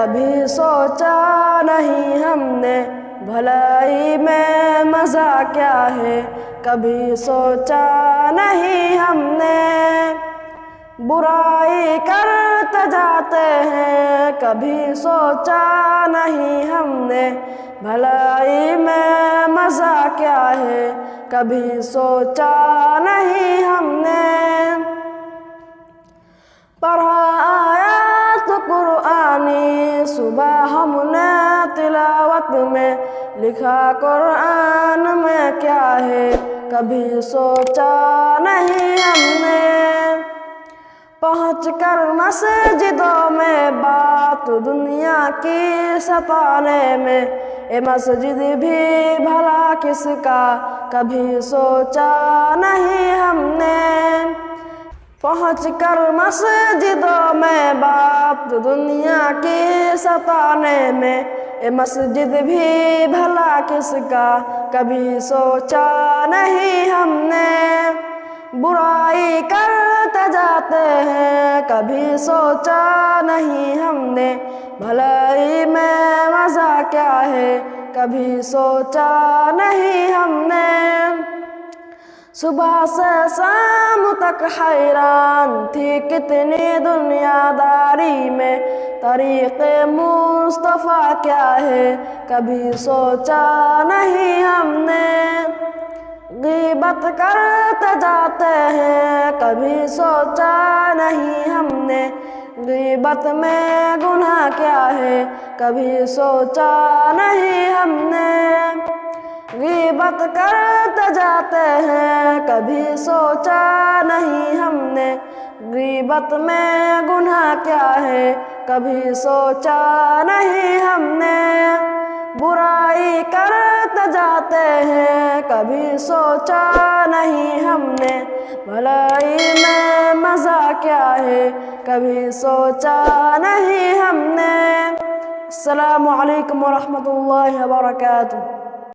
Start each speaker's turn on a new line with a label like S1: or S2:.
S1: کبھی سوچا نہیں ہم نے بھلائی میں مزہ کیا ہے، کبھی سوچا نہیں ہم نے۔ برائی کرتے جاتے ہیں، کبھی سوچا نہیں ہم نے بھلائی میں مزہ کیا ہے، کبھی سوچا نہیں ہم نے۔ پڑھا آیات قرآنی صبح ہم نے تلاوت میں، لکھا قرآن میں کیا ہے، کبھی سوچا نہیں ہم نے۔ پہنچ کر مسجدوں میں بات دنیا کی ستانے میں، اے مسجد بھی بھلا کس کا، کبھی سوچا نہیں ہم نے۔ پہنچ کر مسجدوں میں بات دنیا کی ستانے میں، اے مسجد بھی بھلا کس کا، کبھی سوچا نہیں ہم نے۔ برائی کرتے جاتے ہیں، کبھی سوچا نہیں ہم نے بھلائی میں مزہ کیا ہے، کبھی سوچا نہیں ہم نے۔ صبح سے شام تک حیران تھی کتنی دنیا داری میں، طریق مصطفیٰ کیا ہے، کبھی سوچا نہیں ہم نے۔ غیبت کرتے جاتے ہیں، کبھی سوچا نہیں ہم نے غیبت میں گناہ کیا ہے، کبھی سوچا نہیں ہم نے۔ غیبت کرتے جاتے ہیں، کبھی سوچا نہیں ہم نے غیبت میں گناہ کیا ہے، کبھی سوچا نہیں ہم نے۔ برائی کرتے جاتے ہیں، کبھی سوچا نہیں ہم نے بھلائی میں مزہ کیا ہے، کبھی سوچا نہیں ہم نے۔ السلام علیکم ورحمۃ اللہ وبرکاتہ۔